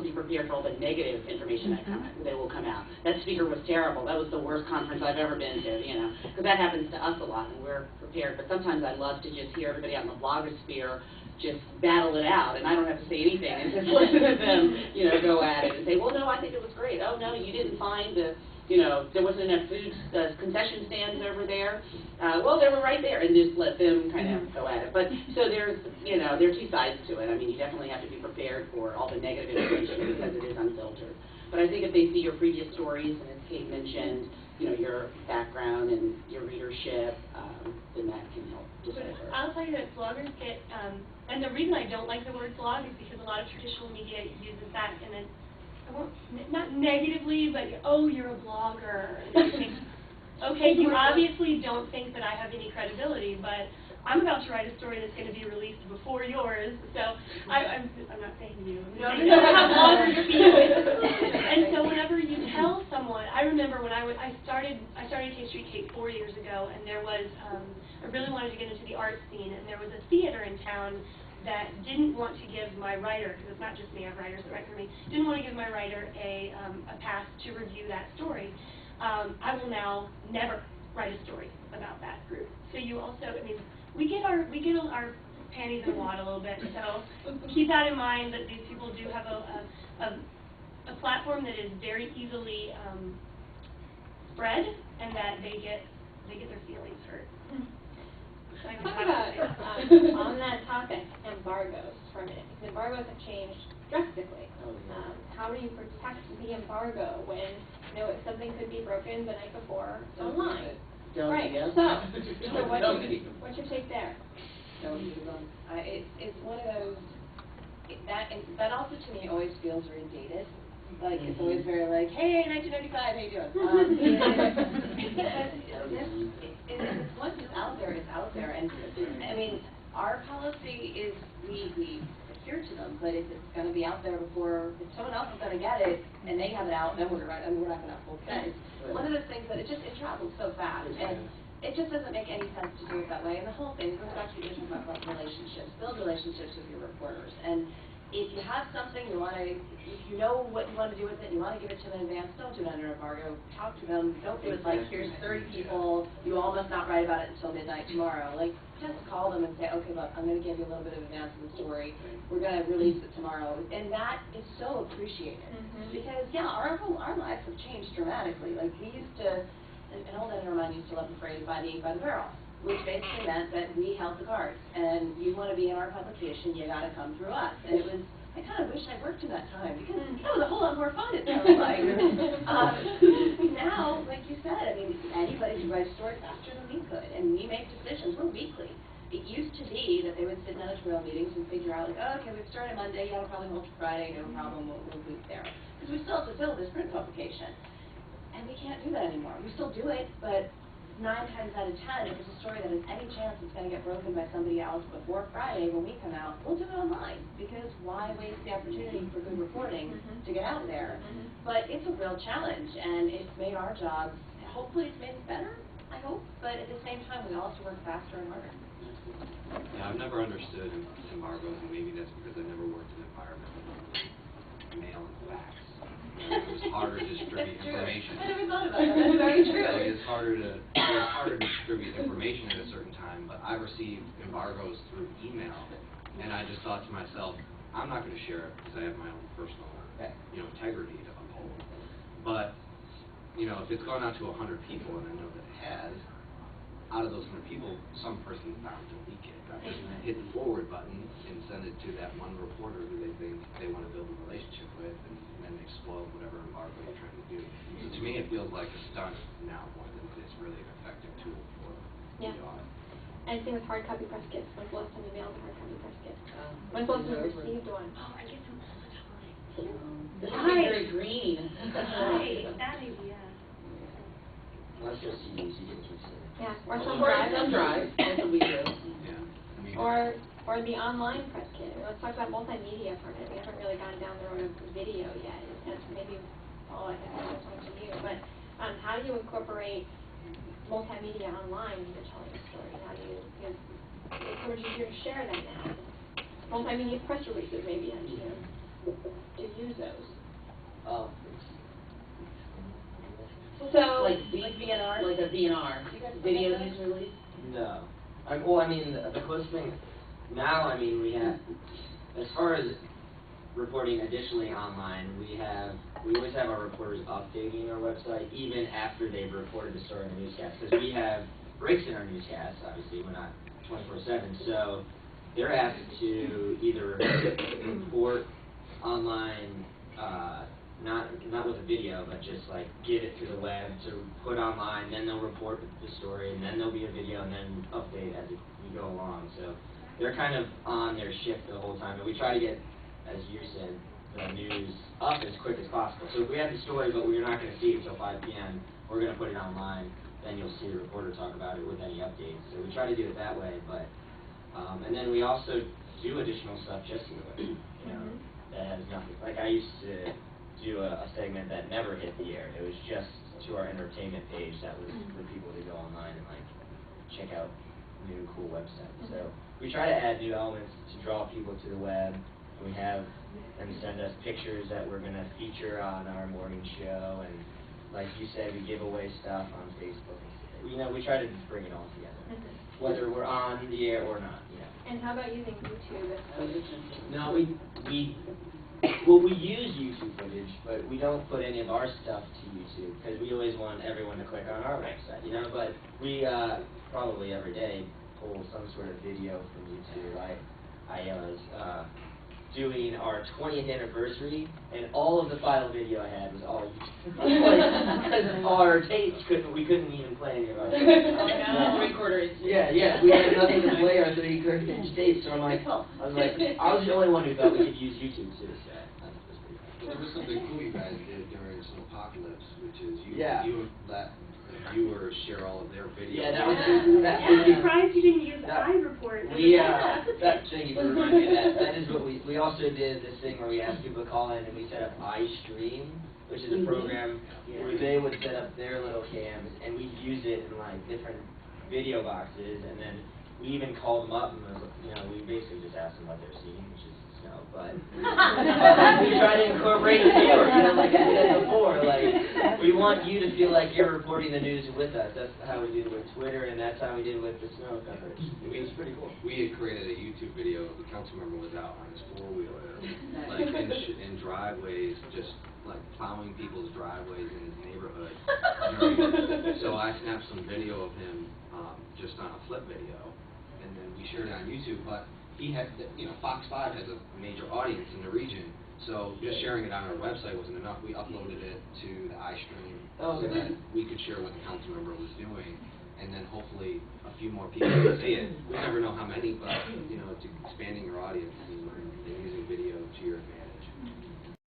be prepared for all the negative information that will come out. That speaker was terrible. That was the worst conference I've ever been to, because that happens to us a lot, and we're prepared. But sometimes I love to just hear everybody out in the blogosphere just battle it out, and I don't have to say anything, and just listen to them, go at it and say, well, no, I think it was great. Oh, no, you didn't find there wasn't enough food concession stands over there. Well, they were right there, and just let them kind of go at it. But so there are two sides to it. I mean, you definitely have to be prepared for all the negative information because it is unfiltered. But I think if they see your previous stories, and as Kate mentioned, your background and your readership, then that can help decipher. I'll tell you that bloggers get, and the reason I don't like the word blog is because a lot of traditional media uses that in a, not negatively, but, oh, you're a blogger. Okay, you obviously don't think that I have any credibility, but I'm about to write a story that's going to be released before yours, so I'm not saying you. No, how bloggers feel. And so whenever you tell someone, I remember when I started K Street Kate 4 years ago, and there was, I really wanted to get into the art scene, and there was a theater in town that didn't want to give my writer, because it's not just me, I have writers that write for me, didn't want to give my writer a pass to review that story. I will now never write a story about that group. So you also, I mean, we get our panties in a wad a little bit, so keep that in mind that these people do have a platform that is very easily spread, and that they get their feelings hurt. Talk about, on that topic, embargoes for a minute, because embargoes have changed drastically. How do you protect the embargo when, if something could be broken the night before online? Right, so what's your take there? It's one of those, that also to me always feels very dated. Like, it's always very like, hey, 1995, how you doing? Once it's out there, it's out there. And, I mean, our policy is we adhere to them, but if it's going to be out there before, if someone else is going to get it, and they have it out, then we're not going to have full say. One of those things that it travels so fast, and it just doesn't make any sense to do it that way. And the whole thing goes back to the issue about relationships. Build relationships with your reporters. And if you have something if you know what you want to do with it, you want to give it to them in advance, don't do it under embargo. Talk to them. Don't do it like, here's 30 people, you all must not write about it until midnight tomorrow. Like, just call them and say, okay, look, I'm going to give you a little bit of advance of the story. We're going to release it tomorrow. And that is so appreciated. Because, yeah, our lives have changed dramatically. Like, we used to, an old editor of mine used to love the phrase, buy the ink by the barrel, which basically meant that we held the cards. And you want to be in our publication, you got to come through us. And it was, I kind of wish I worked in that time, because that was a whole lot more fun, it sounds like. Now, like you said, I mean, anybody can write a story faster than we could, and we make decisions. We're weekly. It used to be that they would sit in editorial meetings and figure out, like, oh, okay, we've started Monday, yeah, we'll probably hold to Friday, no problem, we'll move there. Because we still have to fill this print publication. And we can't do that anymore. We still do it, but 9 times out of 10, if it's a story that has any chance it's going to get broken by somebody else before Friday when we come out, we'll do it online, because why waste the opportunity for good reporting to get out there? But it's a real challenge, and it's made our jobs, hopefully it's made us better, I hope, but at the same time we all have to work faster and harder. Yeah, I've never understood embargoes, and maybe that's because I never worked in an environment with mail and fax. It was harder to distribute information. I never thought about that. That's very true. It's harder to distribute information at a certain time, but I received embargoes through email, and I just thought to myself, I'm not going to share it because I have my own personal, integrity to uphold. But, if it's gone out to 100 people, and I know that it has, out of those 100 people, some person found to leak it. Hit the forward button and send it to that one reporter who they think they want to build a relationship with, and then explode whatever embargo you're trying to do. So to me, it feels like a stunt now more than it is really an effective tool for the audit. And same with hard copy press kits. When's the last time you mailed a hard copy press kit? When's the last time you received one? Oh, I get them all the time. This would be very green. Right, that idea. Yeah, or some drive. That's what we do. Yeah. Or the online press kit. Let's talk about multimedia for a minute. We haven't really gone down the road of video yet. That's maybe all I can talk to you. But how do you incorporate multimedia online when you're telling a story? How do you encourage you to share that now? Multimedia press releases, maybe. to use those? Oh. So, Like VNR? Like a VNR, You guys video know that? news release? No. Well, I mean, the closest thing, now, I mean, we have, as far as reporting additionally online, we always have our reporters updating our website, even after they've reported the story in the newscast, because we have breaks in our newscasts, obviously, we're not 24/7, so they're asked to either report online, not with a video, but just like give it to the web to put online, then they'll report the story, and then there'll be a video, and then update as we go along. So they're kind of on their shift the whole time, and we try to get, as you said, the news up as quick as possible. So if we have the story, but we're not going to see it until 5 p.m., we're going to put it online, then you'll see a reporter talk about it with any updates. So we try to do it that way, but, and then we also do additional stuff just in the web, you know, that has nothing. Like I used to do a segment that never hit the air. It was just to our entertainment page that was for people to go online and like check out new cool websites. So we try to add new elements to draw people to the web. We have them send us pictures that we're going to feature on our morning show, and like you said, we give away stuff on Facebook. You know, we try to just bring it all together, whether we're on the air or not. You know. and how about using YouTube? No, we use YouTube footage, but we don't put any of our stuff to YouTube because we always want everyone to click on our website, you know. But we probably every day pull some sort of video from YouTube. I was doing our 20th anniversary, and all of the final video I had was all YouTube. Because our tapes we couldn't even play any of our tapes. No, 3/4 inch. Yeah, we had nothing to play our 3/4 inch tapes, so I was the only one who thought we could use YouTube too, so that was pretty fun. There was something cool you guys did during Snowpocalypse, which is Yeah. you let viewers share all of their videos. Yeah, that was I'm surprised you didn't use that- iReport. Thank you for reminding me of that. That is what we also did this thing where we asked people to call in and we set up iStream, which is a program where they would set up their little cams and we'd use it in like different video boxes, and then we even called them up and we basically just asked them what they're seeing, which is snow, but we try to incorporate the viewer, like I said before, like we want you to feel like you're reporting the news with us. That's how we did it with Twitter, and that's how we did it with the snow coverage. It was pretty cool. We had created a YouTube video. The council member was out on his 4-wheeler, like in driveways, just like plowing people's driveways in his neighborhood. So I snapped some video of him just on a flip video, and then we shared it on YouTube. But he had, Fox 5 has a major audience in the region, so just sharing it on our website wasn't enough. We uploaded it to the iStream so that we could share what the council member was doing, and then hopefully a few more people could see it. We never know how many, but it's expanding your audience.